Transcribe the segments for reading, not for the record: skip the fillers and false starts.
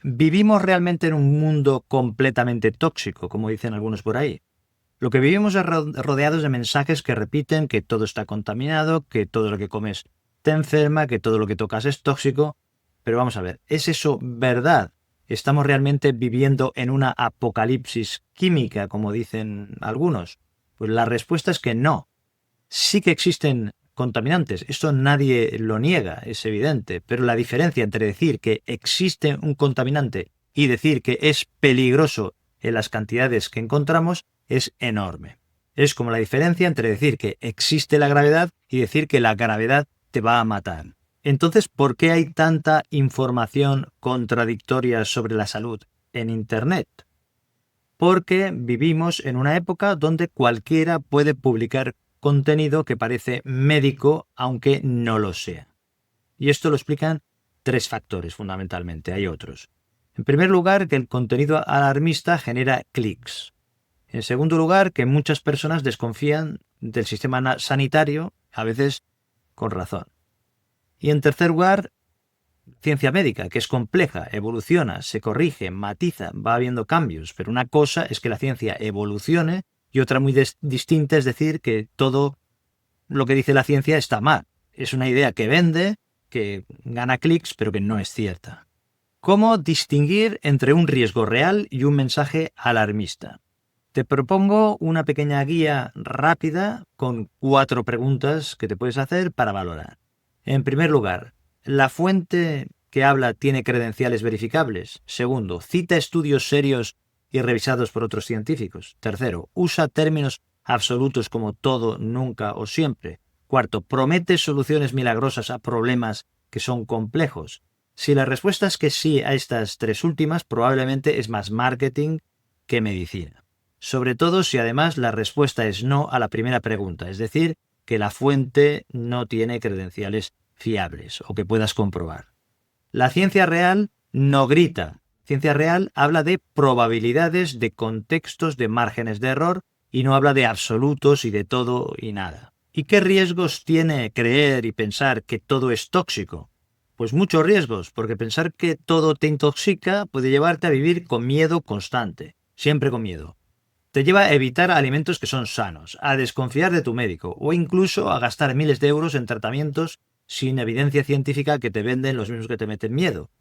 ¿Vivimos realmente en un mundo completamente tóxico, como dicen algunos por ahí? Lo que vivimos es rodeados de mensajes que repiten que todo está contaminado, que todo lo que comes te enferma, que todo lo que tocas es tóxico. Pero vamos a ver, ¿es eso verdad? ¿Estamos realmente viviendo en una apocalipsis química, como dicen algunos? Pues la respuesta es que no. Sí que existen contaminantes, esto nadie lo niega, es evidente, pero la diferencia entre decir que existe un contaminante y decir que es peligroso en las cantidades que encontramos es enorme. Es como la diferencia entre decir que existe la gravedad y decir que la gravedad te va a matar. Entonces, ¿por qué hay tanta información contradictoria sobre la salud en Internet? Porque vivimos en una época donde cualquiera puede publicar contenido que parece médico, aunque no lo sea. Y esto lo explican tres factores fundamentalmente, hay otros. En primer lugar, que el contenido alarmista genera clics. En segundo lugar, que muchas personas desconfían del sistema sanitario, a veces con razón. Y en tercer lugar, ciencia médica, que es compleja, evoluciona, se corrige, matiza, va habiendo cambios, pero una cosa es que la ciencia evolucione y otra muy distinta es decir que todo lo que dice la ciencia está mal. Es una idea que vende, que gana clics, pero que no es cierta. ¿Cómo distinguir entre un riesgo real y un mensaje alarmista? Te propongo una pequeña guía rápida con 4 preguntas que te puedes hacer para valorar. En primer lugar, ¿la fuente que habla tiene credenciales verificables? Segundo, ¿cita estudios serios y revisados por otros científicos? Tercero, ¿usa términos absolutos como todo, nunca o siempre? Cuarto, ¿promete soluciones milagrosas a problemas que son complejos? Si la respuesta es que sí a estas 3 últimas, probablemente es más marketing que medicina. Sobre todo si además la respuesta es no a la primera pregunta, es decir, que la fuente no tiene credenciales fiables o que puedas comprobar. La ciencia real no grita. Ciencia real habla de probabilidades, de contextos, de márgenes de error y no habla de absolutos y de todo y nada. ¿Y qué riesgos tiene creer y pensar que todo es tóxico? Pues muchos riesgos, porque pensar que todo te intoxica puede llevarte a vivir con miedo constante, siempre con miedo. Te lleva a evitar alimentos que son sanos, a desconfiar de tu médico o incluso a gastar miles de euros en tratamientos sin evidencia científica que te venden los mismos que te meten miedo.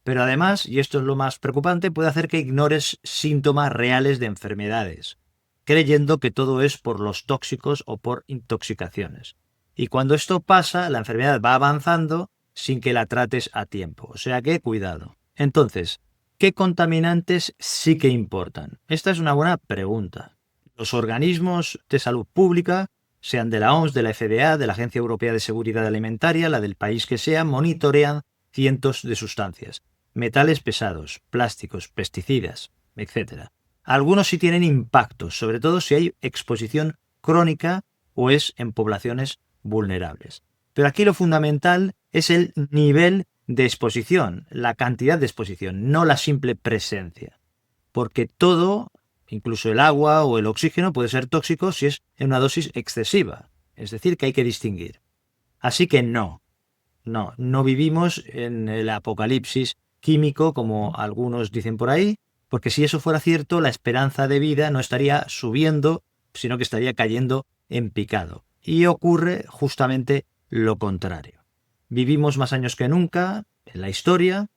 Pero además, y esto es lo más preocupante, puede hacer que ignores síntomas reales de enfermedades, creyendo que todo es por los tóxicos o por intoxicaciones. Y cuando esto pasa, la enfermedad va avanzando sin que la trates a tiempo. O sea que cuidado. Entonces, ¿qué contaminantes sí que importan? Esta es una buena pregunta. Los organismos de salud pública, sean de la OMS, de la FDA, de la Agencia Europea de Seguridad Alimentaria, la del país que sea, monitorean cientos de sustancias. Metales pesados, plásticos, pesticidas, etc. Algunos sí tienen impacto, sobre todo si hay exposición crónica o es en poblaciones vulnerables. Pero aquí lo fundamental es el nivel de exposición, la cantidad de exposición, no la simple presencia. Porque todo, incluso el agua o el oxígeno, puede ser tóxico si es en una dosis excesiva. Es decir, que hay que distinguir. Así que no vivimos en el apocalipsis químico como algunos dicen por ahí, porque si eso fuera cierto, la esperanza de vida no estaría subiendo, sino que estaría cayendo en picado. Y ocurre justamente lo contrario. Vivimos más años que nunca en la historia,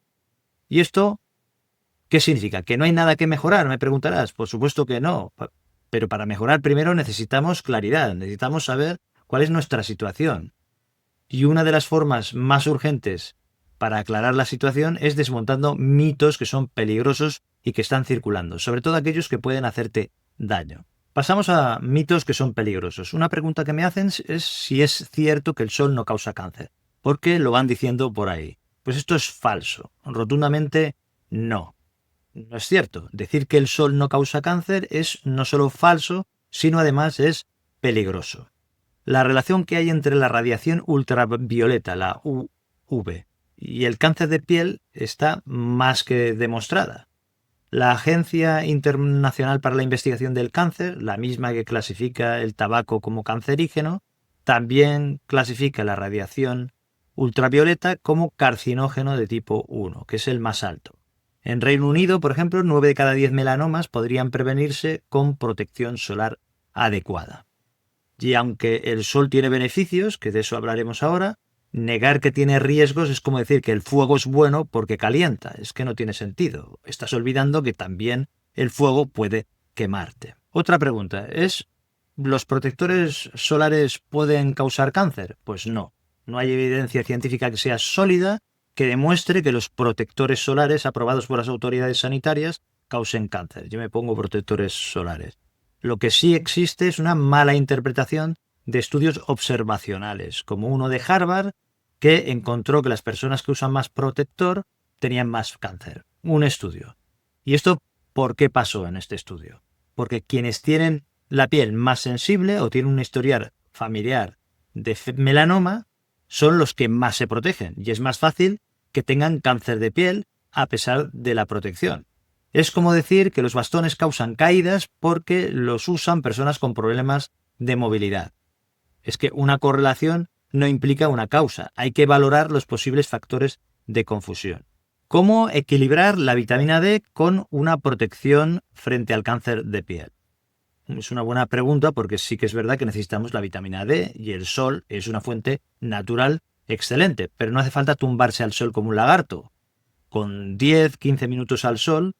y esto, ¿qué significa? ¿Que no hay nada que mejorar? Me preguntarás. Por supuesto que no. Pero para mejorar primero necesitamos claridad, necesitamos saber cuál es nuestra situación. Y una de las formas más urgentes para aclarar la situación es desmontando mitos que son peligrosos y que están circulando, sobre todo aquellos que pueden hacerte daño. Pasamos a mitos que son peligrosos. Una pregunta que me hacen es si es cierto que el sol no causa cáncer, porque lo van diciendo por ahí. Pues esto es falso, rotundamente no. No es cierto. Decir que el sol no causa cáncer es no solo falso, sino además es peligroso. La relación que hay entre la radiación ultravioleta, la UV, y el cáncer de piel está más que demostrada. La Agencia Internacional para la Investigación del Cáncer, la misma que clasifica el tabaco como cancerígeno, también clasifica la radiación ultravioleta como carcinógeno de tipo 1, que es el más alto. En Reino Unido, por ejemplo, 9 de cada 10 melanomas podrían prevenirse con protección solar adecuada. Y aunque el sol tiene beneficios, que de eso hablaremos ahora, negar que tiene riesgos es como decir que el fuego es bueno porque calienta. Es que no tiene sentido. Estás olvidando que también el fuego puede quemarte. Otra pregunta es, ¿los protectores solares pueden causar cáncer? Pues no. No hay evidencia científica que sea sólida que demuestre que los protectores solares aprobados por las autoridades sanitarias causen cáncer. Yo me pongo protectores solares. Lo que sí existe es una mala interpretación de estudios observacionales, como uno de Harvard, que encontró que las personas que usan más protector tenían más cáncer. Un estudio. ¿Y esto por qué pasó en este estudio? Porque quienes tienen la piel más sensible o tienen un historial familiar de melanoma son los que más se protegen y es más fácil que tengan cáncer de piel a pesar de la protección. Es como decir que los bastones causan caídas porque los usan personas con problemas de movilidad. Es que una correlación no implica una causa. Hay que valorar los posibles factores de confusión. ¿Cómo equilibrar la vitamina D con una protección frente al cáncer de piel? Es una buena pregunta porque sí que es verdad que necesitamos la vitamina D y el sol es una fuente natural excelente, pero no hace falta tumbarse al sol como un lagarto. Con 10-15 minutos al sol,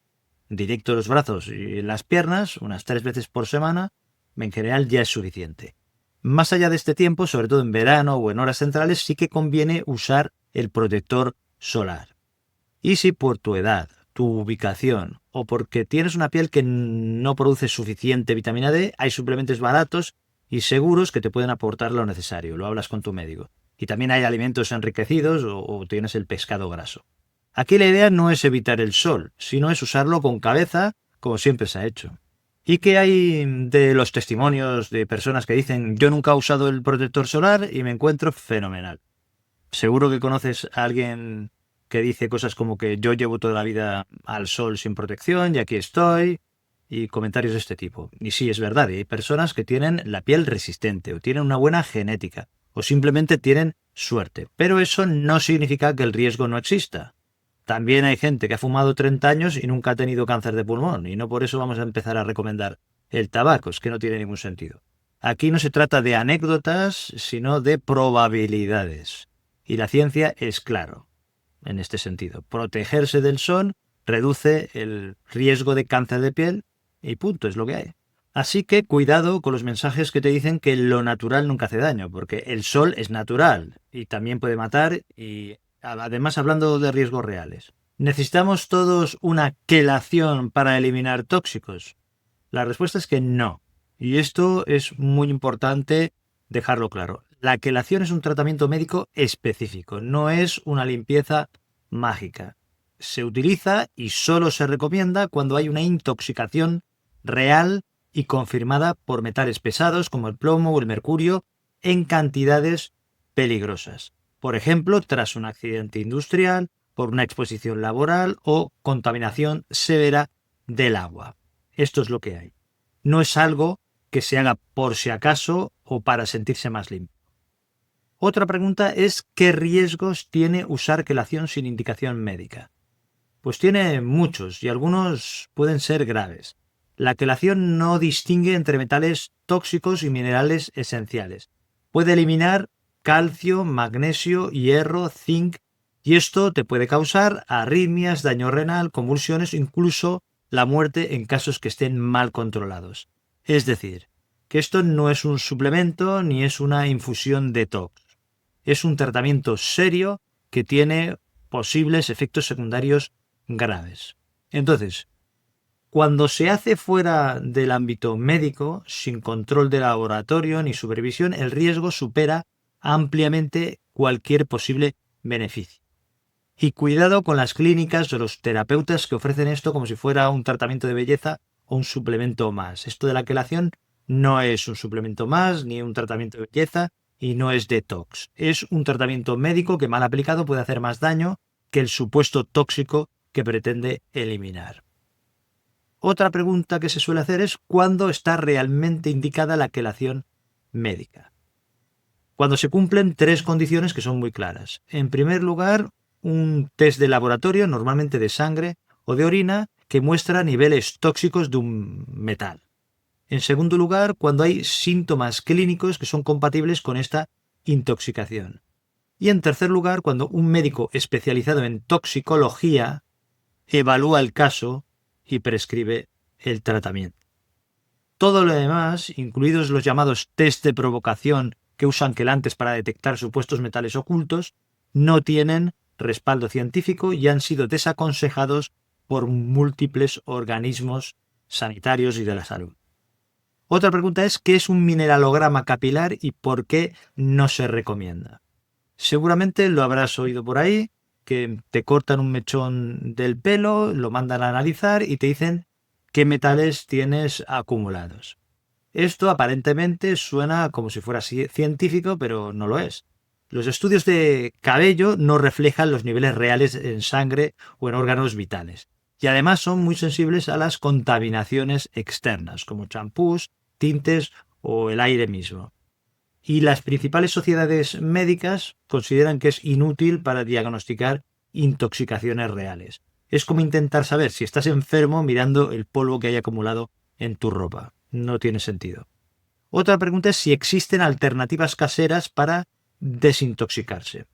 directo los brazos y las piernas, unas 3 veces por semana, en general ya es suficiente. Más allá de este tiempo, sobre todo en verano o en horas centrales, sí que conviene usar el protector solar. Y si por tu edad, tu ubicación o porque tienes una piel que no produce suficiente vitamina D, hay suplementos baratos y seguros que te pueden aportar lo necesario. Lo hablas con tu médico. Y también hay alimentos enriquecidos o tienes el pescado graso. Aquí la idea no es evitar el sol, sino es usarlo con cabeza, como siempre se ha hecho. ¿Y qué hay de los testimonios de personas que dicen yo nunca he usado el protector solar y me encuentro fenomenal? Seguro que conoces a alguien que dice cosas como que yo llevo toda la vida al sol sin protección y aquí estoy, y comentarios de este tipo. Y sí, es verdad, hay personas que tienen la piel resistente o tienen una buena genética o simplemente tienen suerte, pero eso no significa que el riesgo no exista. También hay gente que ha fumado 30 años y nunca ha tenido cáncer de pulmón, y no por eso vamos a empezar a recomendar el tabaco, es que no tiene ningún sentido. Aquí no se trata de anécdotas, sino de probabilidades. Y la ciencia es claro en este sentido. Protegerse del sol reduce el riesgo de cáncer de piel y punto, es lo que hay. Así que cuidado con los mensajes que te dicen que lo natural nunca hace daño, porque el sol es natural y también puede matar y además hablando de riesgos reales. ¿Necesitamos todos una quelación para eliminar tóxicos? La respuesta es que no. Y esto es muy importante dejarlo claro. La quelación es un tratamiento médico específico, no es una limpieza mágica. Se utiliza y solo se recomienda cuando hay una intoxicación real y confirmada por metales pesados como el plomo o el mercurio en cantidades peligrosas. Por ejemplo, tras un accidente industrial, por una exposición laboral o contaminación severa del agua. Esto es lo que hay. No es algo que se haga por si acaso o para sentirse más limpio. Otra pregunta es ¿qué riesgos tiene usar quelación sin indicación médica? Pues tiene muchos y algunos pueden ser graves. La quelación no distingue entre metales tóxicos y minerales esenciales. Puede eliminar calcio, magnesio, hierro, zinc y esto te puede causar arritmias, daño renal, convulsiones, incluso la muerte en casos que estén mal controlados. Es decir, que esto no es un suplemento ni es una infusión detox. Es un tratamiento serio que tiene posibles efectos secundarios graves. Entonces, cuando se hace fuera del ámbito médico, sin control de laboratorio ni supervisión, el riesgo supera ampliamente cualquier posible beneficio. Y cuidado con las clínicas o los terapeutas que ofrecen esto como si fuera un tratamiento de belleza o un suplemento más. Esto de la quelación no es un suplemento más ni un tratamiento de belleza y no es detox. Es un tratamiento médico que mal aplicado puede hacer más daño que el supuesto tóxico que pretende eliminar. Otra pregunta que se suele hacer es ¿cuándo está realmente indicada la quelación médica? Cuando se cumplen 3 condiciones que son muy claras. En primer lugar, un test de laboratorio, normalmente de sangre, o de orina que muestra niveles tóxicos de un metal. En segundo lugar, cuando hay síntomas clínicos que son compatibles con esta intoxicación. Y en tercer lugar, cuando un médico especializado en toxicología evalúa el caso y prescribe el tratamiento. Todo lo demás, incluidos los llamados test de provocación que usan quelantes para detectar supuestos metales ocultos, no tienen respaldo científico y han sido desaconsejados por múltiples organismos sanitarios y de la salud. Otra pregunta es, ¿qué es un mineralograma capilar y por qué no se recomienda? Seguramente lo habrás oído por ahí, que te cortan un mechón del pelo, lo mandan a analizar y te dicen qué metales tienes acumulados. Esto aparentemente suena como si fuera científico, pero no lo es. Los estudios de cabello no reflejan los niveles reales en sangre o en órganos vitales. Y además son muy sensibles a las contaminaciones externas, como champús, tintes o el aire mismo. Y las principales sociedades médicas consideran que es inútil para diagnosticar intoxicaciones reales. Es como intentar saber si estás enfermo mirando el polvo que hay acumulado en tu ropa. No tiene sentido. Otra pregunta es si existen alternativas caseras para desintoxicarse.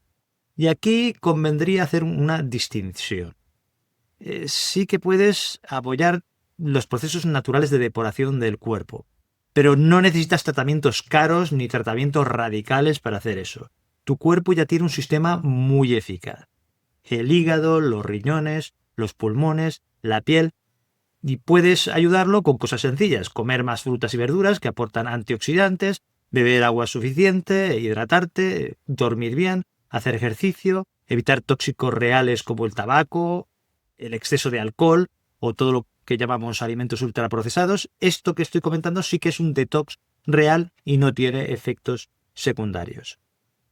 Y aquí convendría hacer una distinción. Sí que puedes apoyar los procesos naturales de depuración del cuerpo, pero no necesitas tratamientos caros ni tratamientos radicales para hacer eso. Tu cuerpo ya tiene un sistema muy eficaz. El hígado, los riñones, los pulmones, la piel, y puedes ayudarlo con cosas sencillas, comer más frutas y verduras que aportan antioxidantes, beber agua suficiente, hidratarte, dormir bien, hacer ejercicio, evitar tóxicos reales como el tabaco, el exceso de alcohol o todo lo que llamamos alimentos ultraprocesados. Esto que estoy comentando sí que es un detox real y no tiene efectos secundarios.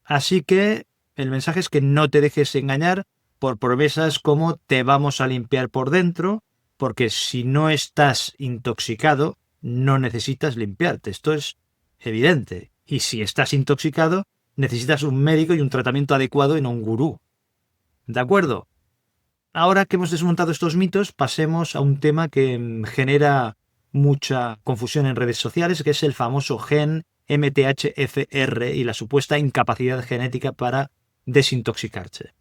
Así que el mensaje es que no te dejes engañar por promesas como te vamos a limpiar por dentro, porque si no estás intoxicado, no necesitas limpiarte. Esto es evidente. Y si estás intoxicado, necesitas un médico y un tratamiento adecuado y no un gurú. ¿De acuerdo? Ahora que hemos desmontado estos mitos, pasemos a un tema que genera mucha confusión en redes sociales, que es el famoso gen MTHFR y la supuesta incapacidad genética para desintoxicarse.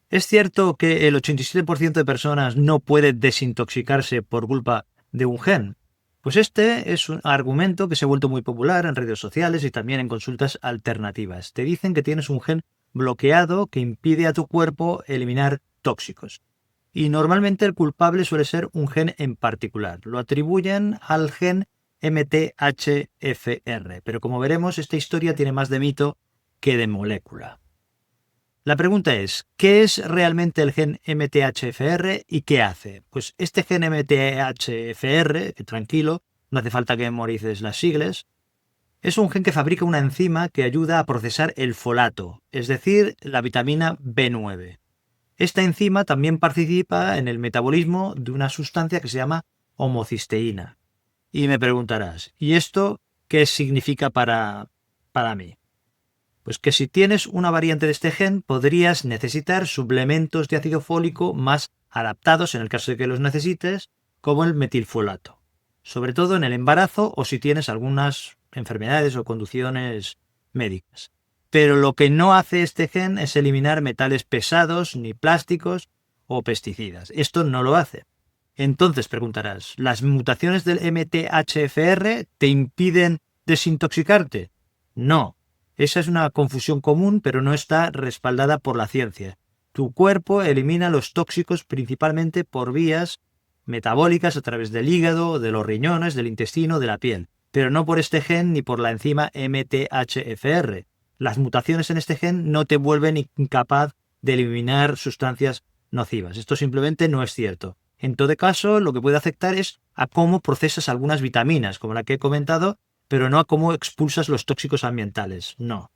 ¿Es cierto que el 87% de personas no puede desintoxicarse por culpa de un gen? Pues este es un argumento que se ha vuelto muy popular en redes sociales y también en consultas alternativas. Te dicen que tienes un gen bloqueado que impide a tu cuerpo eliminar tóxicos. Y normalmente el culpable suele ser un gen en particular. Lo atribuyen al gen MTHFR, pero como veremos, esta historia tiene más de mito que de molécula. La pregunta es, ¿qué es realmente el gen MTHFR y qué hace? Pues este gen MTHFR, que tranquilo, no hace falta que memorices las siglas, es un gen que fabrica una enzima que ayuda a procesar el folato, es decir, la vitamina B9. Esta enzima también participa en el metabolismo de una sustancia que se llama homocisteína. Y me preguntarás, ¿y esto qué significa para mí? Pues que si tienes una variante de este gen, podrías necesitar suplementos de ácido fólico más adaptados en el caso de que los necesites, como el metilfolato, sobre todo en el embarazo o si tienes algunas enfermedades o condiciones médicas. Pero lo que no hace este gen es eliminar metales pesados, ni plásticos o pesticidas. Esto no lo hace. Entonces preguntarás, ¿las mutaciones del MTHFR te impiden desintoxicarte? No. Esa es una confusión común, pero no está respaldada por la ciencia. Tu cuerpo elimina los tóxicos principalmente por vías metabólicas a través del hígado, de los riñones, del intestino, de la piel, pero no por este gen ni por la enzima MTHFR. Las mutaciones en este gen no te vuelven incapaz de eliminar sustancias nocivas. Esto simplemente no es cierto. En todo caso, lo que puede afectar es a cómo procesas algunas vitaminas, como la que he comentado, pero no a cómo expulsas los tóxicos ambientales, no.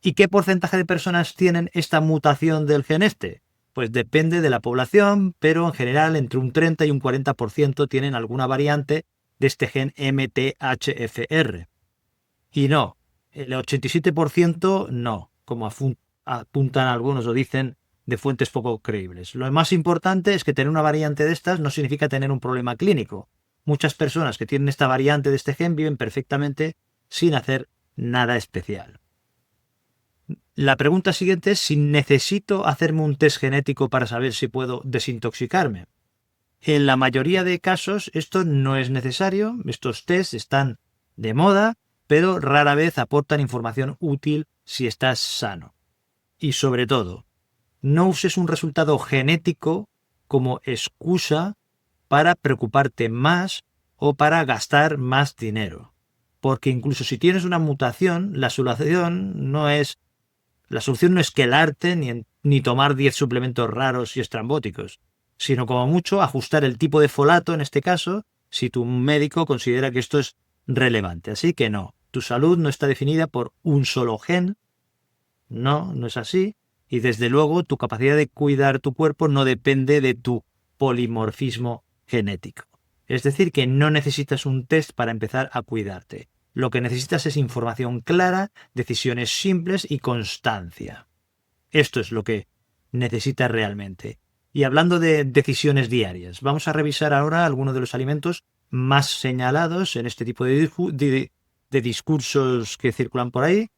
¿Y qué porcentaje de personas tienen esta mutación del gen este? Pues depende de la población, pero en general entre un 30 y un 40% tienen alguna variante de este gen MTHFR. Y no, el 87% no, como apuntan algunos o dicen de fuentes poco creíbles. Lo más importante es que tener una variante de estas no significa tener un problema clínico. Muchas personas que tienen esta variante de este gen viven perfectamente sin hacer nada especial. La pregunta siguiente es si necesito hacerme un test genético para saber si puedo desintoxicarme. En la mayoría de casos esto no es necesario, estos tests están de moda, pero rara vez aportan información útil si estás sano. Y sobre todo, no uses un resultado genético como excusa para preocuparte más o para gastar más dinero. Porque incluso si tienes una mutación, la solución no es quelarte ni tomar 10 suplementos raros y estrambóticos, sino como mucho ajustar el tipo de folato en este caso, si tu médico considera que esto es relevante. Así que no, tu salud no está definida por un solo gen, no es así, y desde luego tu capacidad de cuidar tu cuerpo no depende de tu polimorfismo genético. Es decir, que no necesitas un test para empezar a cuidarte. Lo que necesitas es información clara, decisiones simples y constancia. Esto es lo que necesitas realmente. Y hablando de decisiones diarias, vamos a revisar ahora algunos de los alimentos más señalados en este tipo de discursos que circulan por ahí,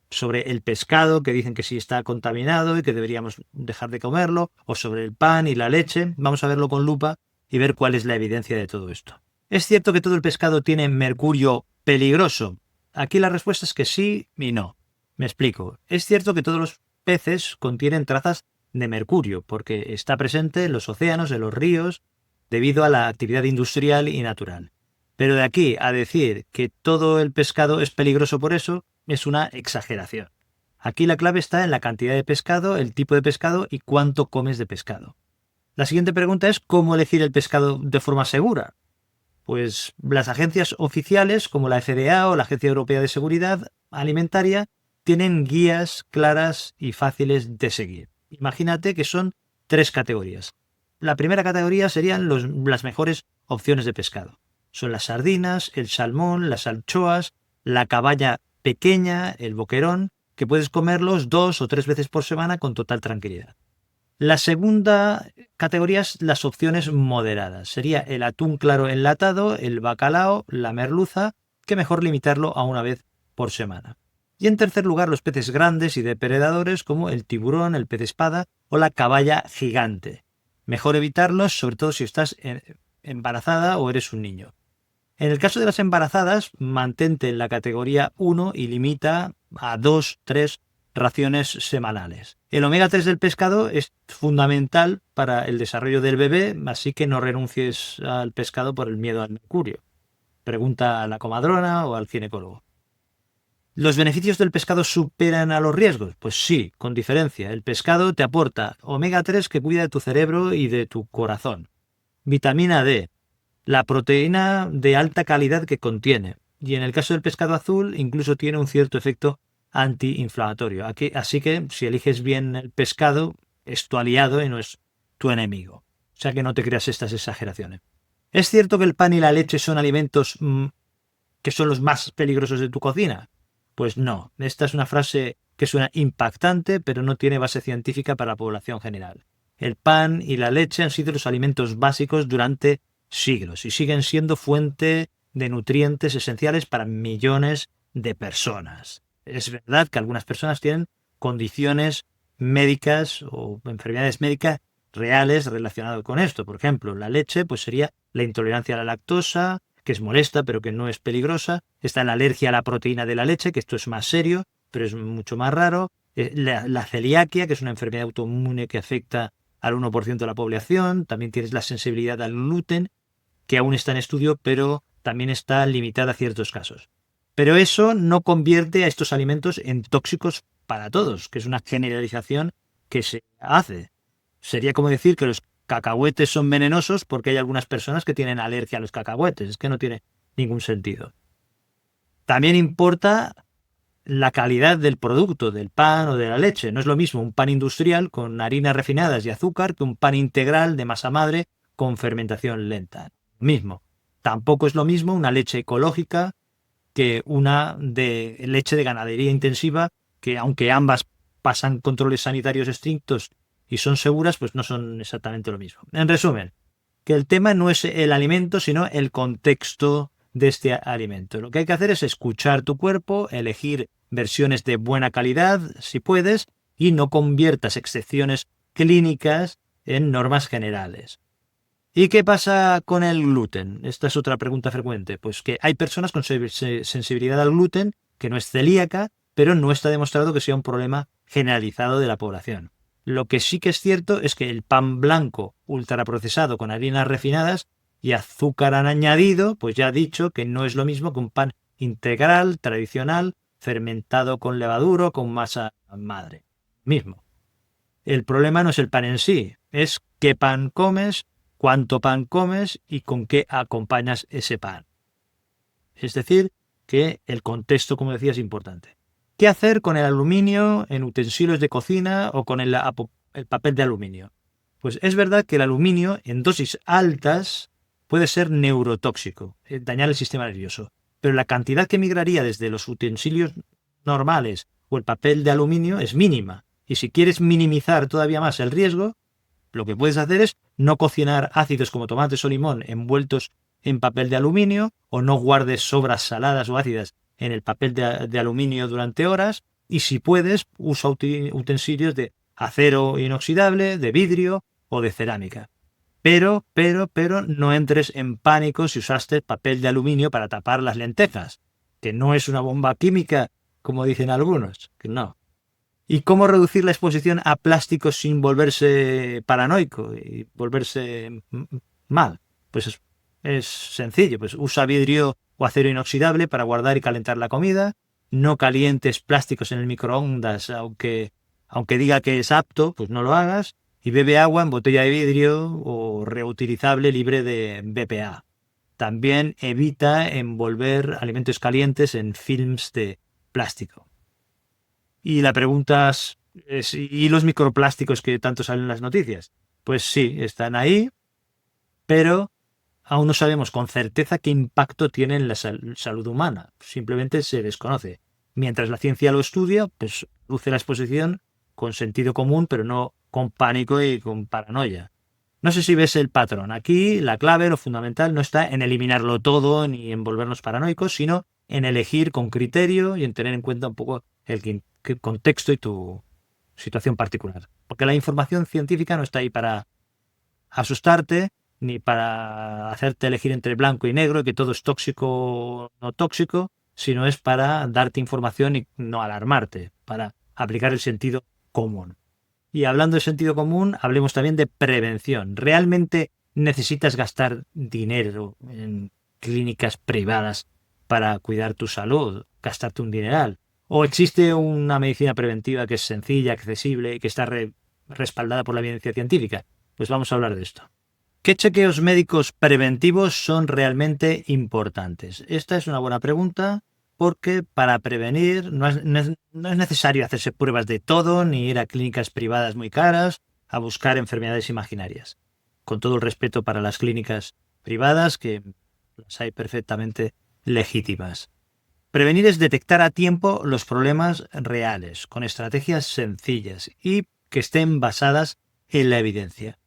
sobre el pescado, que dicen que sí está contaminado y que deberíamos dejar de comerlo, o sobre el pan y la leche. Vamos a verlo con lupa y ver cuál es la evidencia de todo esto. ¿Es cierto que todo el pescado tiene mercurio peligroso? Aquí la respuesta es que sí y no. Me explico. Es cierto que todos los peces contienen trazas de mercurio, porque está presente en los océanos, en los ríos, debido a la actividad industrial y natural. Pero de aquí a decir que todo el pescado es peligroso por eso, es una exageración. Aquí la clave está en la cantidad de pescado, el tipo de pescado y cuánto comes de pescado. La siguiente pregunta es ¿cómo elegir el pescado de forma segura? Pues las agencias oficiales como la FDA o la Agencia Europea de Seguridad Alimentaria tienen guías claras y fáciles de seguir. Imagínate que son 3 categorías. La primera categoría serían las mejores opciones de pescado. Son las sardinas, el salmón, las anchoas, la caballa pequeña, el boquerón, que puedes comerlos 2 o 3 veces por semana con total tranquilidad. La segunda categoría es las opciones moderadas. Sería el atún claro enlatado, el bacalao, la merluza, que mejor limitarlo a una vez por semana. Y en tercer lugar, los peces grandes y depredadores como el tiburón, el pez espada o la caballa gigante. Mejor evitarlos, sobre todo si estás embarazada o eres un niño. En el caso de las embarazadas, mantente en la categoría 1 y limita a 2-3 raciones semanales. El omega 3 del pescado es fundamental para el desarrollo del bebé, así que no renuncies al pescado por el miedo al mercurio. Pregunta a la comadrona o al ginecólogo. ¿Los beneficios del pescado superan a los riesgos? Pues sí, con diferencia. El pescado te aporta omega 3 que cuida de tu cerebro y de tu corazón. Vitamina D, la proteína de alta calidad que contiene. Y en el caso del pescado azul, incluso tiene un cierto efecto antiinflamatorio. Así que si eliges bien el pescado, es tu aliado y no es tu enemigo. O sea que no te creas estas exageraciones. ¿Es cierto que el pan y la leche son alimentos que son los más peligrosos de tu cocina? Pues no. Esta es una frase que suena impactante, pero no tiene base científica para la población general. El pan y la leche han sido los alimentos básicos durante siglos y siguen siendo fuente de nutrientes esenciales para millones de personas. Es verdad que algunas personas tienen condiciones médicas o enfermedades médicas reales relacionadas con esto. Por ejemplo, la leche pues sería la intolerancia a la lactosa, que es molesta pero que no es peligrosa. Está la alergia a la proteína de la leche, que esto es más serio, pero es mucho más raro. La celiaquia, que es una enfermedad autoinmune que afecta al 1% de la población. También tienes la sensibilidad al gluten, que aún está en estudio, pero también está limitada a ciertos casos. Pero eso no convierte a estos alimentos en tóxicos para todos, que es una generalización que se hace. Sería como decir que los cacahuetes son venenosos porque hay algunas personas que tienen alergia a los cacahuetes. Es que no tiene ningún sentido. También importa la calidad del producto, del pan o de la leche. No es lo mismo un pan industrial con harinas refinadas y azúcar que un pan integral de masa madre con fermentación lenta. Mismo. Tampoco es lo mismo una leche ecológica que una de leche de ganadería intensiva, que aunque ambas pasan controles sanitarios estrictos y son seguras, pues no son exactamente lo mismo. En resumen, que el tema no es el alimento, sino el contexto de este alimento. Lo que hay que hacer es escuchar tu cuerpo, elegir versiones de buena calidad, si puedes, y no conviertas excepciones clínicas en normas generales. ¿Y qué pasa con el gluten? Esta es otra pregunta frecuente. Pues que hay personas con sensibilidad al gluten que no es celíaca, pero no está demostrado que sea un problema generalizado de la población. Lo que sí que es cierto es que el pan blanco ultraprocesado con harinas refinadas y azúcar añadido, pues ya he dicho que no es lo mismo que un pan integral, tradicional, fermentado con levadura, con masa madre. Mismo. El problema no es el pan en sí, es qué pan comes, cuánto pan comes y con qué acompañas ese pan. Es decir, que el contexto, como decía, es importante. ¿Qué hacer con el aluminio en utensilios de cocina o con el papel de aluminio? Pues es verdad que el aluminio en dosis altas puede ser neurotóxico, dañar el sistema nervioso, pero la cantidad que migraría desde los utensilios normales o el papel de aluminio es mínima. Y si quieres minimizar todavía más el riesgo, lo que puedes hacer es no cocinar ácidos como tomates o limón envueltos en papel de aluminio, o no guardes sobras saladas o ácidas en el papel de aluminio durante horas, y si puedes, usa utensilios de acero inoxidable, de vidrio o de cerámica. Pero no entres en pánico si usaste papel de aluminio para tapar las lentejas, que no es una bomba química, como dicen algunos, que no. ¿Y cómo reducir la exposición a plásticos sin volverse paranoico y volverse mal? Pues es sencillo, pues usa vidrio o acero inoxidable para guardar y calentar la comida, no calientes plásticos en el microondas, aunque diga que es apto, pues no lo hagas, y bebe agua en botella de vidrio o reutilizable libre de BPA. También evita envolver alimentos calientes en films de plástico. Y la pregunta es, ¿y los microplásticos que tanto salen en las noticias? Pues sí, están ahí, pero aún no sabemos con certeza qué impacto tienen en la salud humana. Simplemente se desconoce. Mientras la ciencia lo estudia, pues reduce la exposición con sentido común, pero no con pánico y con paranoia. No sé si ves el patrón. Aquí la clave, lo fundamental, no está en eliminarlo todo ni en volvernos paranoicos, sino en elegir con criterio y en tener en cuenta un poco el contexto y tu situación particular. Porque la información científica no está ahí para asustarte ni para hacerte elegir entre blanco y negro, que todo es tóxico o no tóxico, sino es para darte información y no alarmarte, para aplicar el sentido común. Y hablando de sentido común, hablemos también de prevención. ¿Realmente necesitas gastar dinero en clínicas privadas para cuidar tu salud, gastarte un dineral? ¿O existe una medicina preventiva que es sencilla, accesible y que está respaldada por la evidencia científica? Pues vamos a hablar de esto. ¿Qué chequeos médicos preventivos son realmente importantes? Esta es una buena pregunta porque para prevenir no es necesario hacerse pruebas de todo ni ir a clínicas privadas muy caras a buscar enfermedades imaginarias. Con todo el respeto para las clínicas privadas, que las hay perfectamente legítimas. Prevenir es detectar a tiempo los problemas reales, con estrategias sencillas y que estén basadas en la evidencia.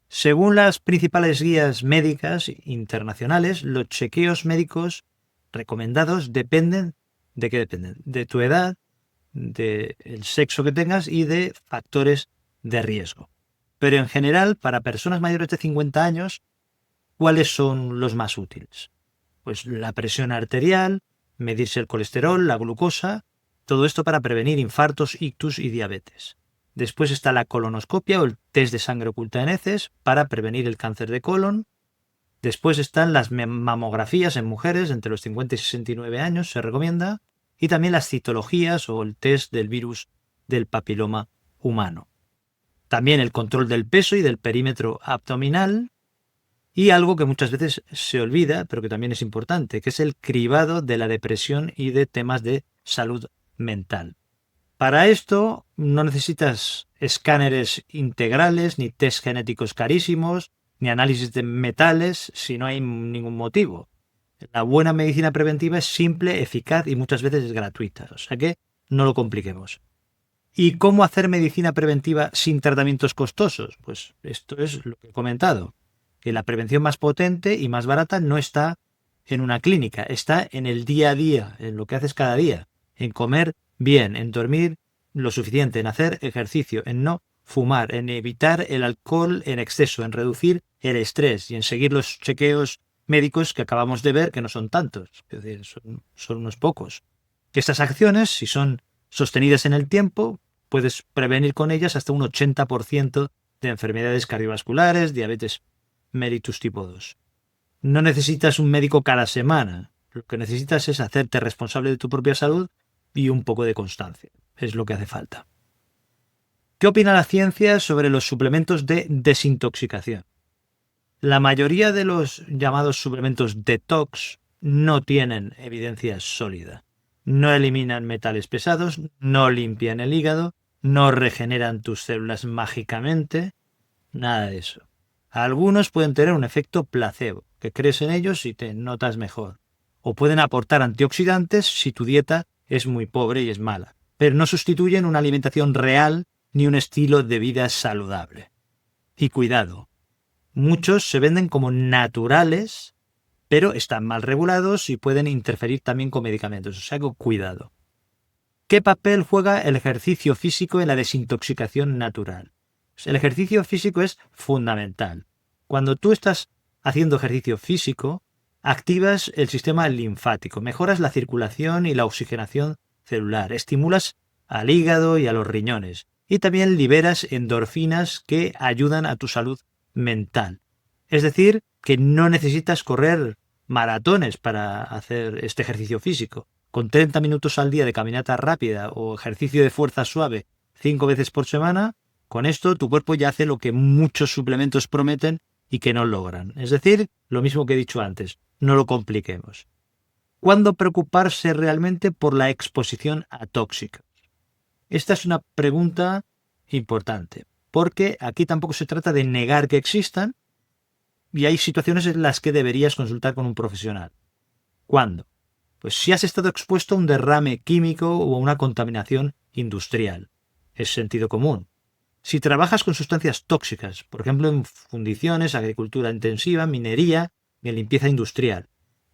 Según las principales guías médicas internacionales, los chequeos médicos recomendados dependen ¿de qué dependen? De tu edad, del sexo que tengas y de factores de riesgo. Pero en general, para personas mayores de 50 años, ¿cuáles son los más útiles? Pues la presión arterial, medirse el colesterol, la glucosa, todo esto para prevenir infartos, ictus y diabetes. Después está la colonoscopia o el test de sangre oculta en heces para prevenir el cáncer de colon. Después están las mamografías en mujeres entre los 50 y 69 años, se recomienda. Y también las citologías o el test del virus del papiloma humano. También el control del peso y del perímetro abdominal. Y algo que muchas veces se olvida, pero que también es importante, que es el cribado de la depresión y de temas de salud mental. Para esto no necesitas escáneres integrales, ni test genéticos carísimos, ni análisis de metales si no hay ningún motivo. La buena medicina preventiva es simple, eficaz y muchas veces es gratuita, o sea que no lo compliquemos. ¿Y cómo hacer medicina preventiva sin tratamientos costosos? Pues esto es lo que he comentado, que la prevención más potente y más barata no está en una clínica, está en el día a día, en lo que haces cada día, en comer bien, en dormir lo suficiente, en hacer ejercicio, en no fumar, en evitar el alcohol en exceso, en reducir el estrés y en seguir los chequeos médicos que acabamos de ver, que no son tantos, es decir, son unos pocos. Estas acciones, si son sostenidas en el tiempo, puedes prevenir con ellas hasta un 80% de enfermedades cardiovasculares, diabetes mellitus tipo 2. No necesitas un médico cada semana. Lo que necesitas es hacerte responsable de tu propia salud y un poco de constancia. Es lo que hace falta. ¿Qué opina la ciencia sobre los suplementos de desintoxicación? La mayoría de los llamados suplementos detox no tienen evidencia sólida. No eliminan metales pesados, no limpian el hígado, no regeneran tus células mágicamente, nada de eso. Algunos pueden tener un efecto placebo, que crees en ellos y te notas mejor. O pueden aportar antioxidantes si tu dieta es muy pobre y es mala, pero no sustituyen una alimentación real ni un estilo de vida saludable. Y cuidado, muchos se venden como naturales, pero están mal regulados y pueden interferir también con medicamentos. O sea, cuidado. ¿Qué papel juega el ejercicio físico en la desintoxicación natural? Pues el ejercicio físico es fundamental. Cuando tú estás haciendo ejercicio físico, activas el sistema linfático, mejoras la circulación y la oxigenación celular, estimulas al hígado y a los riñones y también liberas endorfinas que ayudan a tu salud mental. Es decir, que no necesitas correr maratones para hacer este ejercicio físico. Con 30 minutos al día de caminata rápida o ejercicio de fuerza suave 5 veces por semana, con esto tu cuerpo ya hace lo que muchos suplementos prometen y que no logran. Es decir, lo mismo que he dicho antes, no lo compliquemos. ¿Cuándo preocuparse realmente por la exposición a tóxicos? Esta es una pregunta importante, porque aquí tampoco se trata de negar que existan y hay situaciones en las que deberías consultar con un profesional. ¿Cuándo? Pues si has estado expuesto a un derrame químico o a una contaminación industrial. Es sentido común. Si trabajas con sustancias tóxicas, por ejemplo en fundiciones, agricultura intensiva, minería y en limpieza industrial,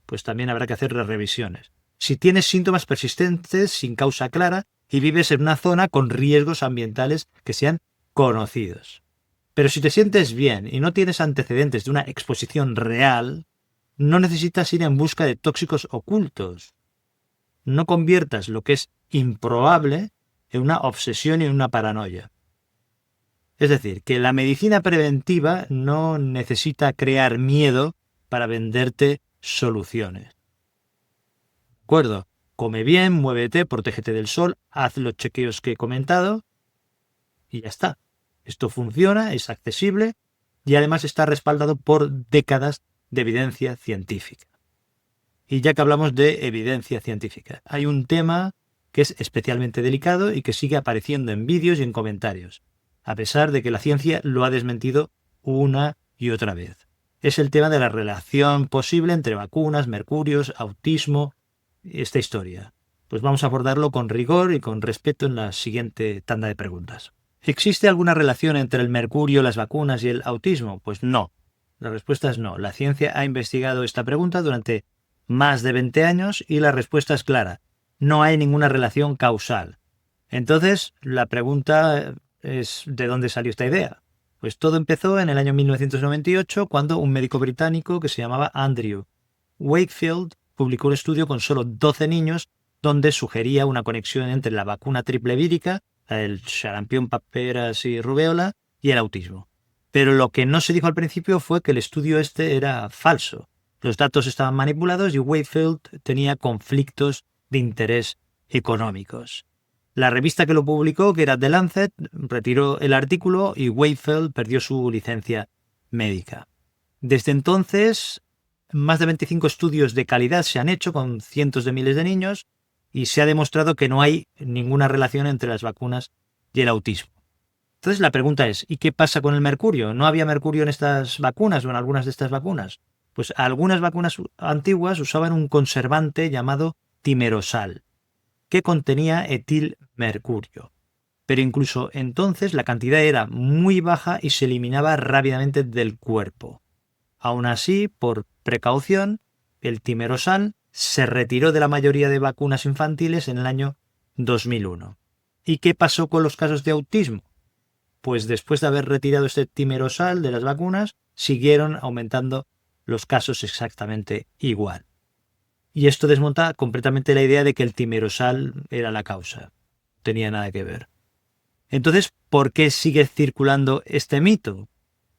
pues también habrá que hacer las revisiones. Si tienes síntomas persistentes sin causa clara y vives en una zona con riesgos ambientales que sean conocidos. Pero si te sientes bien y no tienes antecedentes de una exposición real, no necesitas ir en busca de tóxicos ocultos. No conviertas lo que es improbable en una obsesión y en una paranoia. Es decir, que la medicina preventiva no necesita crear miedo para venderte soluciones. ¿De acuerdo? Come bien, muévete, protégete del sol, haz los chequeos que he comentado y ya está. Esto funciona, es accesible y además está respaldado por décadas de evidencia científica. Y ya que hablamos de evidencia científica, hay un tema que es especialmente delicado y que sigue apareciendo en vídeos y en comentarios, a pesar de que la ciencia lo ha desmentido una y otra vez. Es el tema de la relación posible entre vacunas, mercurios, autismo, esta historia. Pues vamos a abordarlo con rigor y con respeto en la siguiente tanda de preguntas. ¿Existe alguna relación entre el mercurio, las vacunas y el autismo? Pues no. La respuesta es no. La ciencia ha investigado esta pregunta durante más de 20 años y la respuesta es clara. No hay ninguna relación causal. Entonces, la pregunta es ¿de dónde salió esta idea? Pues todo empezó en el año 1998 cuando un médico británico que se llamaba Andrew Wakefield publicó un estudio con solo 12 niños donde sugería una conexión entre la vacuna triple vírica, el sarampión, paperas y rubéola, y el autismo. Pero lo que no se dijo al principio fue que el estudio este era falso. Los datos estaban manipulados y Wakefield tenía conflictos de interés económicos. La revista que lo publicó, que era The Lancet, retiró el artículo y Wakefield perdió su licencia médica. Desde entonces, más de 25 estudios de calidad se han hecho con cientos de miles de niños y se ha demostrado que no hay ninguna relación entre las vacunas y el autismo. Entonces la pregunta es, ¿y qué pasa con el mercurio? ¿No había mercurio en estas vacunas o en algunas de estas vacunas? Pues algunas vacunas antiguas usaban un conservante llamado timerosal, que contenía etilmercurio. pero incluso entonces la cantidad era muy baja y se eliminaba rápidamente del cuerpo. Aún así, por precaución, el timerosal se retiró de la mayoría de vacunas infantiles en el año 2001. ¿Y qué pasó con los casos de autismo? Pues después de haber retirado este timerosal de las vacunas, siguieron aumentando los casos exactamente igual. Y esto desmonta completamente la idea de que el timerosal era la causa. No tenía nada que ver. Entonces, ¿por qué sigue circulando este mito?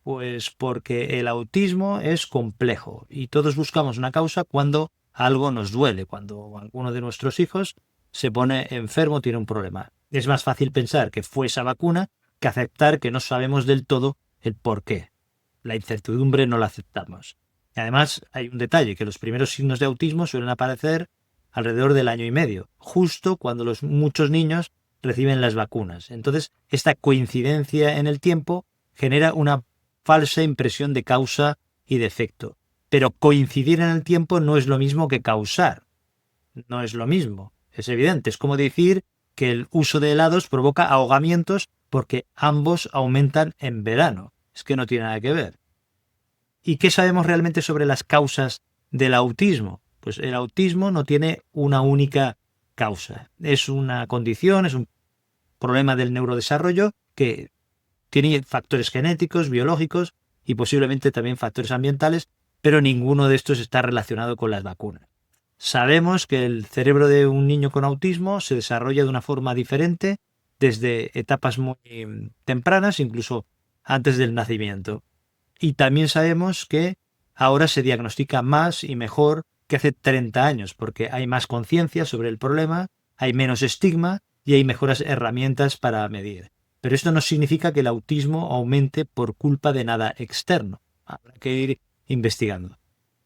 Pues porque el autismo es complejo y todos buscamos una causa cuando algo nos duele, cuando alguno de nuestros hijos se pone enfermo, tiene un problema. Es más fácil pensar que fue esa vacuna que aceptar que no sabemos del todo el por qué. La incertidumbre no la aceptamos. Y además hay un detalle, que los primeros signos de autismo suelen aparecer alrededor del año y medio, justo cuando muchos niños reciben las vacunas. Entonces, esta coincidencia en el tiempo genera una falsa impresión de causa y de efecto. Pero coincidir en el tiempo no es lo mismo que causar. No es lo mismo. Es evidente. Es como decir que el uso de helados provoca ahogamientos porque ambos aumentan en verano. Es que no tiene nada que ver. ¿Y qué sabemos realmente sobre las causas del autismo? Pues el autismo no tiene una única causa. Es una condición, es un problema del neurodesarrollo que tiene factores genéticos, biológicos y posiblemente también factores ambientales, pero ninguno de estos está relacionado con las vacunas. Sabemos que el cerebro de un niño con autismo se desarrolla de una forma diferente desde etapas muy tempranas, incluso antes del nacimiento. Y también sabemos que ahora se diagnostica más y mejor que hace 30 años, porque hay más conciencia sobre el problema, hay menos estigma y hay mejores herramientas para medir. Pero esto no significa que el autismo aumente por culpa de nada externo. Habrá que ir investigando.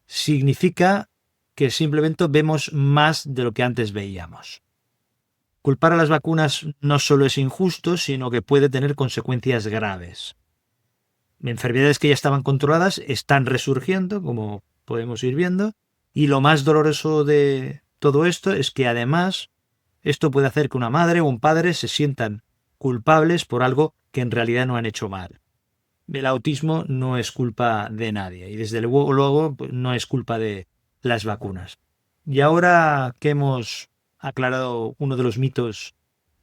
Significa que simplemente vemos más de lo que antes veíamos. Culpar a las vacunas no solo es injusto, sino que puede tener consecuencias graves. Enfermedades que ya estaban controladas están resurgiendo, como podemos ir viendo, y lo más doloroso de todo esto es que además esto puede hacer que una madre o un padre se sientan culpables por algo que en realidad no han hecho mal. El autismo no es culpa de nadie y desde luego pues, no es culpa de las vacunas. Y ahora que hemos aclarado uno de los mitos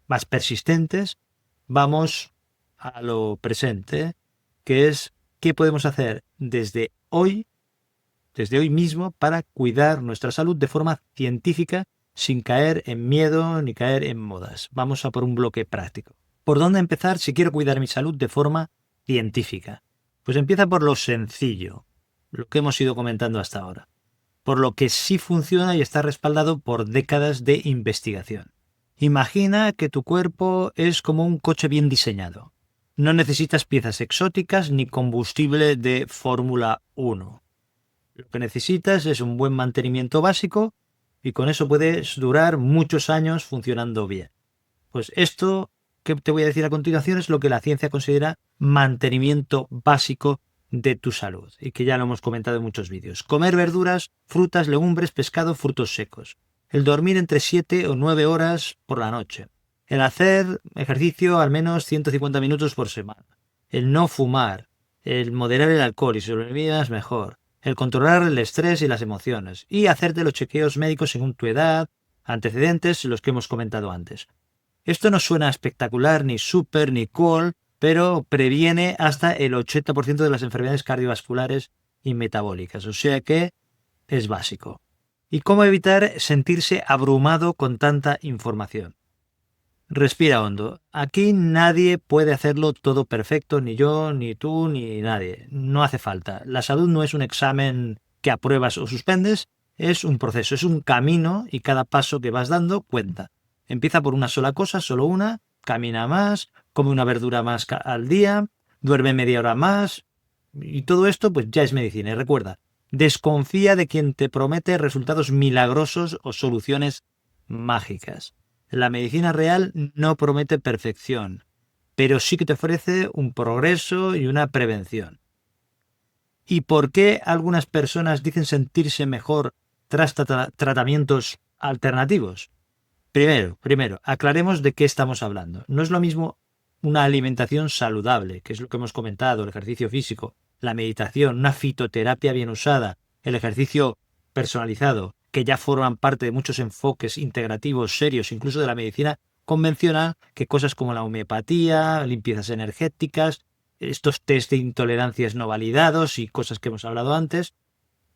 más persistentes, vamos a lo presente, que es qué podemos hacer desde hoy mismo, para cuidar nuestra salud de forma científica, sin caer en miedo ni caer en modas. Vamos a por un bloque práctico. ¿Por dónde empezar si quiero cuidar mi salud de forma científica? Pues empieza por lo sencillo, lo que hemos ido comentando hasta ahora, por lo que sí funciona y está respaldado por décadas de investigación. Imagina que tu cuerpo es como un coche bien diseñado. No necesitas piezas exóticas ni combustible de Fórmula 1. Lo que necesitas es un buen mantenimiento básico y con eso puedes durar muchos años funcionando bien. Pues esto que te voy a decir a continuación es lo que la ciencia considera mantenimiento básico de tu salud y que ya lo hemos comentado en muchos vídeos. Comer verduras, frutas, legumbres, pescado, frutos secos. El dormir entre 7 o 9 horas por la noche. El hacer ejercicio al menos 150 minutos por semana. El no fumar. El moderar el alcohol y si lo olvidas mejor. El controlar el estrés y las emociones. Y hacerte los chequeos médicos según tu edad, antecedentes, los que hemos comentado antes. Esto no suena espectacular, ni súper, ni cool, pero previene hasta el 80% de las enfermedades cardiovasculares y metabólicas, o sea que es básico. ¿Y cómo evitar sentirse abrumado con tanta información? Respira hondo. Aquí nadie puede hacerlo todo perfecto, ni yo, ni tú, ni nadie. No hace falta. La salud no es un examen que apruebas o suspendes, es un proceso, es un camino y cada paso que vas dando cuenta. Empieza por una sola cosa, solo una, camina más, come una verdura más al día, duerme media hora más y todo esto pues ya es medicina. Y recuerda, desconfía de quien te promete resultados milagrosos o soluciones mágicas. La medicina real no promete perfección, pero sí que te ofrece un progreso y una prevención. ¿Y por qué algunas personas dicen sentirse mejor tras tratamientos alternativos? Primero, aclaremos de qué estamos hablando. No es lo mismo una alimentación saludable, que es lo que hemos comentado, el ejercicio físico, la meditación, una fitoterapia bien usada, el ejercicio personalizado, que ya forman parte de muchos enfoques integrativos serios, incluso de la medicina convencional, que cosas como la homeopatía, limpiezas energéticas, estos test de intolerancias no validados y cosas que hemos hablado antes,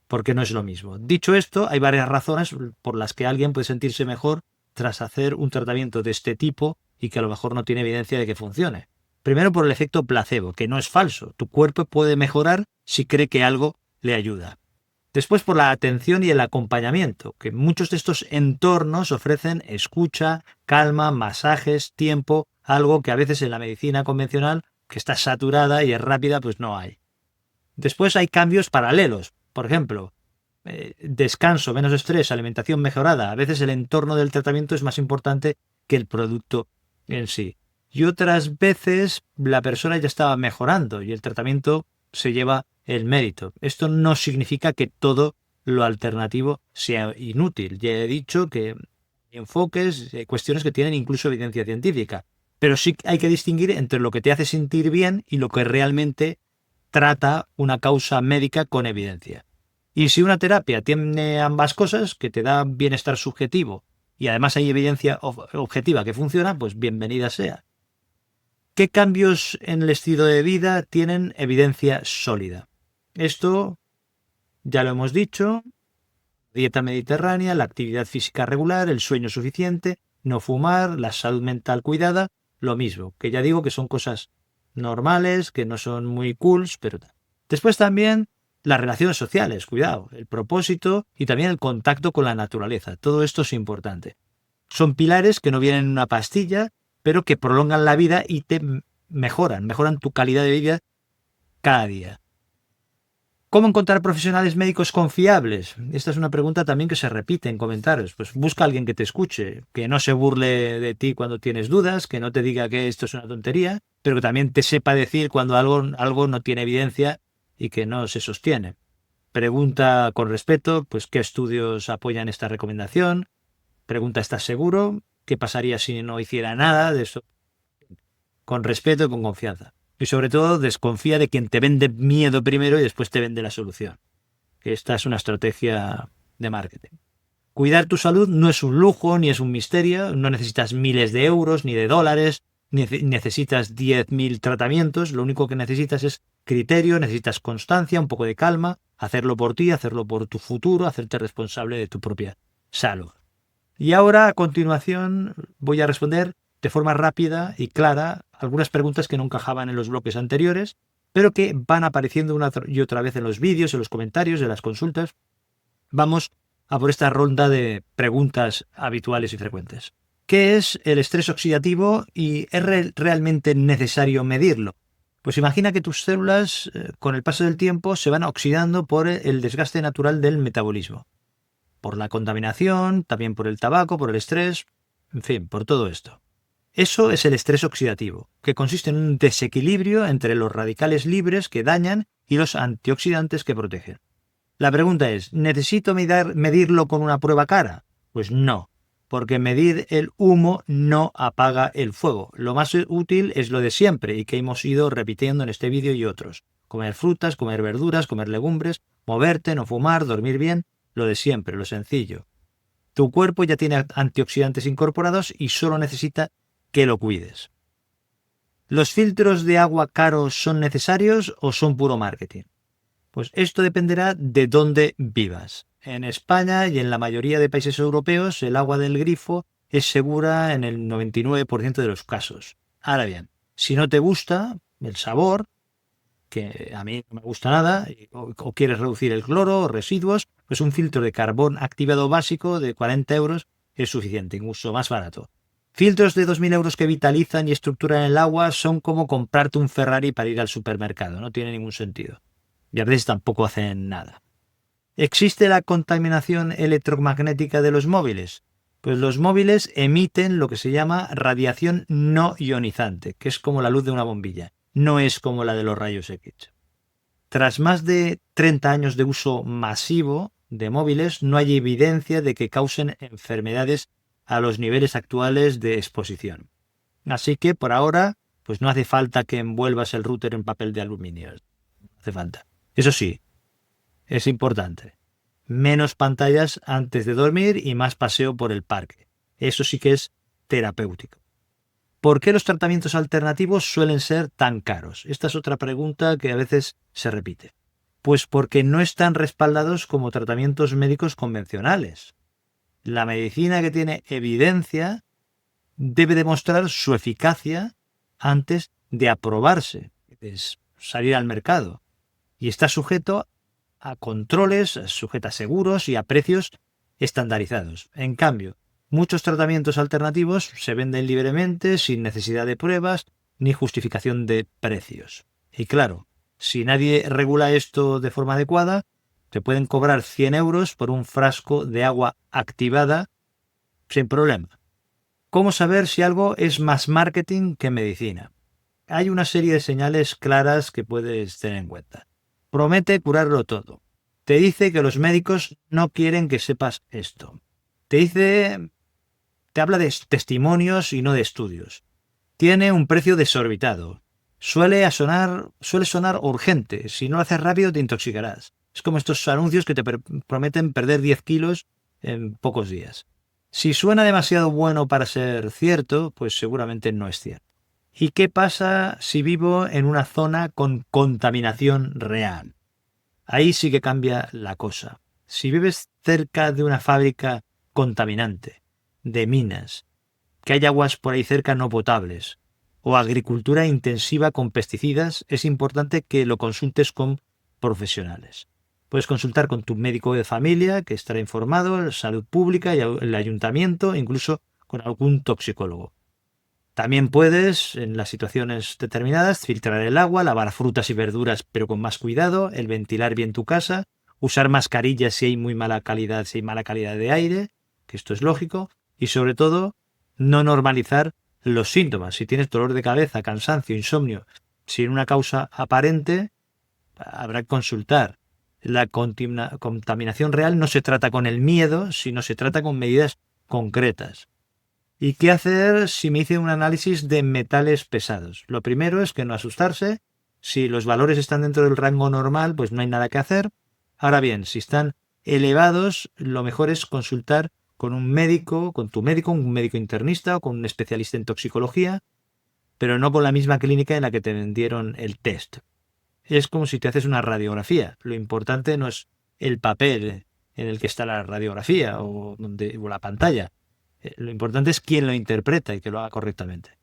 porque no es lo mismo. Dicho esto, hay varias razones por las que alguien puede sentirse mejor tras hacer un tratamiento de este tipo y que a lo mejor no tiene evidencia de que funcione. Primero por el efecto placebo, que no es falso. Tu cuerpo puede mejorar si cree que algo le ayuda. Después por la atención y el acompañamiento, que muchos de estos entornos ofrecen escucha, calma, masajes, tiempo, algo que a veces en la medicina convencional, que está saturada y es rápida, pues no hay. Después hay cambios paralelos. Por ejemplo, descanso, menos estrés, alimentación mejorada. A veces el entorno del tratamiento es más importante que el producto en sí. Y otras veces la persona ya estaba mejorando y el tratamiento se lleva el mérito. Esto no significa que todo lo alternativo sea inútil. Ya he dicho que hay enfoques, cuestiones que tienen incluso evidencia científica. Pero sí hay que distinguir entre lo que te hace sentir bien y lo que realmente trata una causa médica con evidencia. Y si una terapia tiene ambas cosas, que te da bienestar subjetivo y además hay evidencia objetiva que funciona, pues bienvenida sea. ¿Qué cambios en el estilo de vida tienen evidencia sólida? Esto ya lo hemos dicho: dieta mediterránea, la actividad física regular, el sueño suficiente, no fumar, la salud mental cuidada, lo mismo, que ya digo que son cosas normales, que no son muy cools, pero... Después también las relaciones sociales, cuidado, el propósito y también el contacto con la naturaleza. Todo esto es importante. Son pilares que no vienen en una pastilla, pero que prolongan la vida y te mejoran tu calidad de vida cada día. ¿Cómo encontrar profesionales médicos confiables? Esta es una pregunta también que se repite en comentarios. Pues busca a alguien que te escuche, que no se burle de ti cuando tienes dudas, que no te diga que esto es una tontería, pero que también te sepa decir cuando algo no tiene evidencia y que no se sostiene. Pregunta con respeto, pues qué estudios apoyan esta recomendación. Pregunta, ¿estás seguro? ¿Qué pasaría si no hiciera nada de eso? Con respeto y con confianza. Y sobre todo, desconfía de quien te vende miedo primero y después te vende la solución. Que esta es una estrategia de marketing. Cuidar tu salud no es un lujo ni es un misterio. No necesitas miles de euros ni de dólares, ni necesitas 10.000 tratamientos. Lo único que necesitas es criterio, necesitas constancia, un poco de calma, hacerlo por ti, hacerlo por tu futuro, hacerte responsable de tu propia salud. Y ahora, a continuación, voy a responder de forma rápida y clara algunas preguntas que no encajaban en los bloques anteriores, pero que van apareciendo una y otra vez en los vídeos, en los comentarios, en las consultas. Vamos a por esta ronda de preguntas habituales y frecuentes. ¿Qué es el estrés oxidativo y es realmente necesario medirlo? Pues imagina que tus células, con el paso del tiempo, se van oxidando por el desgaste natural del metabolismo. Por la contaminación, también por el tabaco, por el estrés, en fin, por todo esto. Eso es el estrés oxidativo, que consiste en un desequilibrio entre los radicales libres que dañan y los antioxidantes que protegen. La pregunta es, ¿necesito medirlo con una prueba cara? Pues no, porque medir el humo no apaga el fuego. Lo más útil es lo de siempre y que hemos ido repitiendo en este vídeo y otros. Comer frutas, comer verduras, comer legumbres, moverte, no fumar, dormir bien, lo de siempre, lo sencillo. Tu cuerpo ya tiene antioxidantes incorporados y solo necesita que lo cuides. ¿Los filtros de agua caros son necesarios o son puro marketing? Pues esto dependerá de dónde vivas. En España y en la mayoría de países europeos el agua del grifo es segura en el 99% de los casos. Ahora bien, si no te gusta el sabor, que a mí no me gusta nada, o quieres reducir el cloro o residuos, pues un filtro de carbón activado básico de 40 euros es suficiente, incluso más barato. Filtros de 2.000 euros que vitalizan y estructuran el agua son como comprarte un Ferrari para ir al supermercado, no tiene ningún sentido. Y a veces tampoco hacen nada. ¿Existe la contaminación electromagnética de los móviles? Pues los móviles emiten lo que se llama radiación no ionizante, que es como la luz de una bombilla, no es como la de los rayos X. Tras más de 30 años de uso masivo de móviles, no hay evidencia de que causen enfermedades a los niveles actuales de exposición. Así que por ahora, pues no hace falta que envuelvas el router en papel de aluminio. No hace falta. Eso sí, es importante. Menos pantallas antes de dormir y más paseo por el parque. Eso sí que es terapéutico. ¿Por qué los tratamientos alternativos suelen ser tan caros? Esta es otra pregunta que a veces se repite. Pues porque no están respaldados como tratamientos médicos convencionales. La medicina que tiene evidencia debe demostrar su eficacia antes de aprobarse, de salir al mercado. Y está sujeto a controles, sujeta a seguros y a precios estandarizados. En cambio, muchos tratamientos alternativos se venden libremente, sin necesidad de pruebas ni justificación de precios. Y claro, si nadie regula esto de forma adecuada, te pueden cobrar 100 euros por un frasco de agua activada sin problema. ¿Cómo saber si algo es más marketing que medicina? Hay una serie de señales claras que puedes tener en cuenta. Promete curarlo todo. Te dice que los médicos no quieren que sepas esto. Te habla de testimonios y no de estudios. Tiene un precio desorbitado. Suele sonar urgente. Si no lo haces rápido te intoxicarás. Es como estos anuncios que te prometen perder 10 kilos en pocos días. Si suena demasiado bueno para ser cierto, pues seguramente no es cierto. ¿Y qué pasa si vivo en una zona con contaminación real? Ahí sí que cambia la cosa. Si vives cerca de una fábrica contaminante, de minas, que hay aguas por ahí cerca no potables, o agricultura intensiva con pesticidas, es importante que lo consultes con profesionales. Puedes consultar con tu médico de familia, que estará informado, salud pública y el ayuntamiento, incluso con algún toxicólogo. También puedes, en las situaciones determinadas, filtrar el agua, lavar frutas y verduras pero con más cuidado, el ventilar bien tu casa, usar mascarillas si hay mala calidad de aire, que esto es lógico, y sobre todo, no normalizar los síntomas. Si tienes dolor de cabeza, cansancio, insomnio, sin una causa aparente, habrá que consultar. La contaminación real no se trata con el miedo, sino se trata con medidas concretas. ¿Y qué hacer si me hice un análisis de metales pesados? Lo primero es que no asustarse. Si los valores están dentro del rango normal, pues no hay nada que hacer. Ahora bien, si están elevados, lo mejor es consultar con un médico, un médico internista o con un especialista en toxicología, pero no con la misma clínica en la que te vendieron el test. Es como si te haces una radiografía. Lo importante no es el papel en el que está la radiografía o la pantalla. Lo importante es quién lo interpreta y que lo haga correctamente.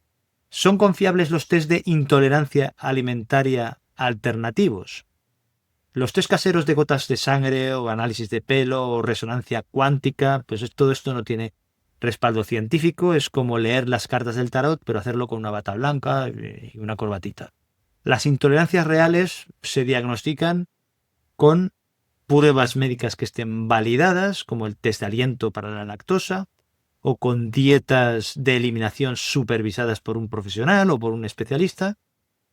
¿Son confiables los test de intolerancia alimentaria alternativos? Los test caseros de gotas de sangre o análisis de pelo o resonancia cuántica, pues todo esto no tiene respaldo científico, es como leer las cartas del tarot, pero hacerlo con una bata blanca y una corbatita. Las intolerancias reales se diagnostican con pruebas médicas que estén validadas, como el test de aliento para la lactosa, o con dietas de eliminación supervisadas por un profesional o por un especialista.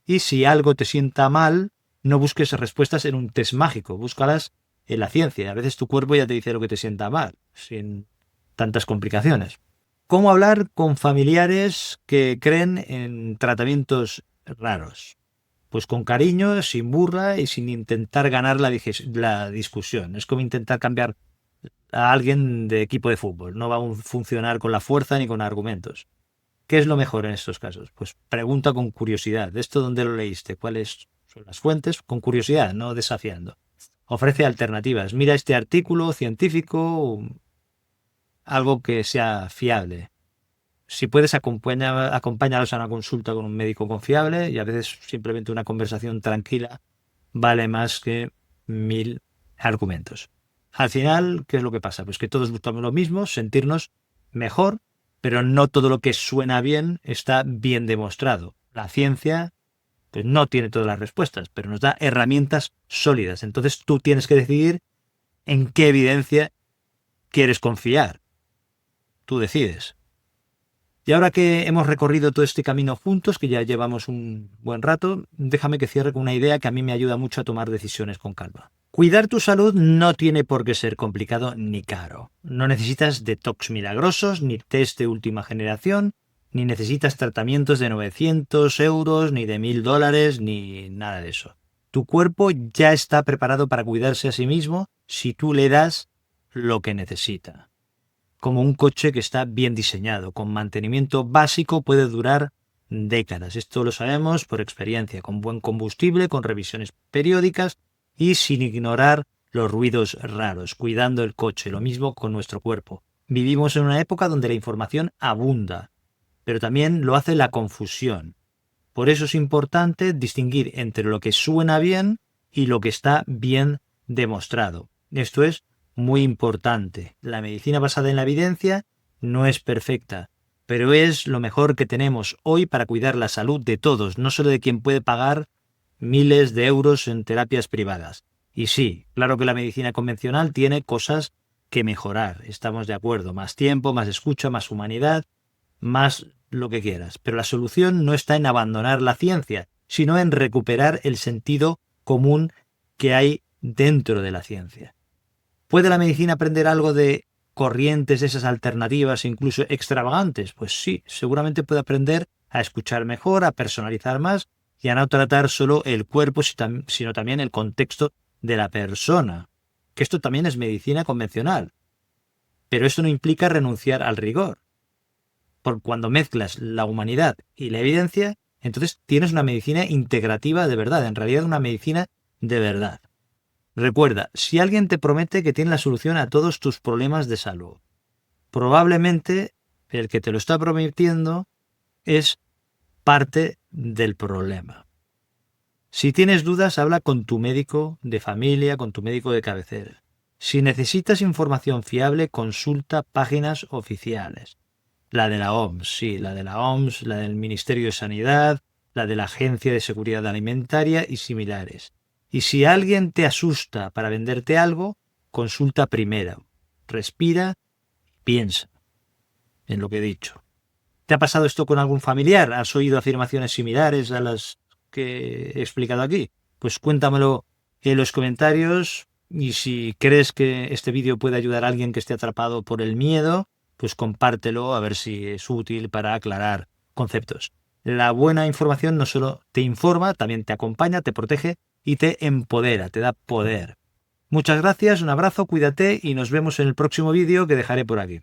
Y si algo te sienta mal, no busques respuestas en un test mágico, búscalas en la ciencia. A veces tu cuerpo ya te dice lo que te sienta mal, sin tantas complicaciones. ¿Cómo hablar con familiares que creen en tratamientos raros? Pues con cariño, sin burla y sin intentar ganar la discusión. Es como intentar cambiar a alguien de equipo de fútbol. No va a funcionar con la fuerza ni con argumentos. ¿Qué es lo mejor en estos casos? Pues pregunta con curiosidad. ¿Esto dónde lo leíste? ¿Cuáles son las fuentes? Con curiosidad, no desafiando. Ofrece alternativas. Mira este artículo científico, algo que sea fiable. Si puedes, acompáñalos a una consulta con un médico confiable, y a veces simplemente una conversación tranquila vale más que 1000 argumentos. Al final, ¿qué es lo que pasa? Pues que todos buscamos lo mismo, sentirnos mejor, pero no todo lo que suena bien está bien demostrado. La ciencia pues no tiene todas las respuestas, pero nos da herramientas sólidas. Entonces tú tienes que decidir en qué evidencia quieres confiar. Tú decides. Y ahora que hemos recorrido todo este camino juntos, que ya llevamos un buen rato, déjame que cierre con una idea que a mí me ayuda mucho a tomar decisiones con calma. Cuidar tu salud no tiene por qué ser complicado ni caro. No necesitas detox milagrosos, ni test de última generación, ni necesitas tratamientos de 900 euros, ni de $1000, ni nada de eso. Tu cuerpo ya está preparado para cuidarse a sí mismo si tú le das lo que necesita. Como un coche que está bien diseñado, con mantenimiento básico, puede durar décadas. Esto lo sabemos por experiencia, con buen combustible, con revisiones periódicas y sin ignorar los ruidos raros, cuidando el coche. Lo mismo con nuestro cuerpo. Vivimos en una época donde la información abunda, pero también lo hace la confusión. Por eso es importante distinguir entre lo que suena bien y lo que está bien demostrado. Esto es muy importante. La medicina basada en la evidencia no es perfecta, pero es lo mejor que tenemos hoy para cuidar la salud de todos, no solo de quien puede pagar miles de euros en terapias privadas. Y sí, claro que la medicina convencional tiene cosas que mejorar, estamos de acuerdo, más tiempo, más escucha, más humanidad, más lo que quieras. Pero la solución no está en abandonar la ciencia, sino en recuperar el sentido común que hay dentro de la ciencia. ¿Puede la medicina aprender algo de corrientes, esas alternativas, incluso extravagantes? Pues sí, seguramente puede aprender a escuchar mejor, a personalizar más y a no tratar solo el cuerpo, sino también el contexto de la persona. Que esto también es medicina convencional. Pero esto no implica renunciar al rigor. Porque cuando mezclas la humanidad y la evidencia, entonces tienes una medicina integrativa de verdad, en realidad una medicina de verdad. Recuerda, si alguien te promete que tiene la solución a todos tus problemas de salud, probablemente el que te lo está prometiendo es parte del problema. Si tienes dudas, habla con tu médico de familia, con tu médico de cabecera. Si necesitas información fiable, consulta páginas oficiales. La de la OMS, sí, la de la OMS, la del Ministerio de Sanidad, la de la Agencia de Seguridad Alimentaria y similares. Y si alguien te asusta para venderte algo, consulta primero. Respira, piensa en lo que he dicho. ¿Te ha pasado esto con algún familiar? ¿Has oído afirmaciones similares a las que he explicado aquí? Pues cuéntamelo en los comentarios y si crees que este vídeo puede ayudar a alguien que esté atrapado por el miedo, pues compártelo a ver si es útil para aclarar conceptos. La buena información no solo te informa, también te acompaña, te protege y te empodera, te da poder. Muchas gracias, un abrazo, cuídate y nos vemos en el próximo vídeo que dejaré por aquí.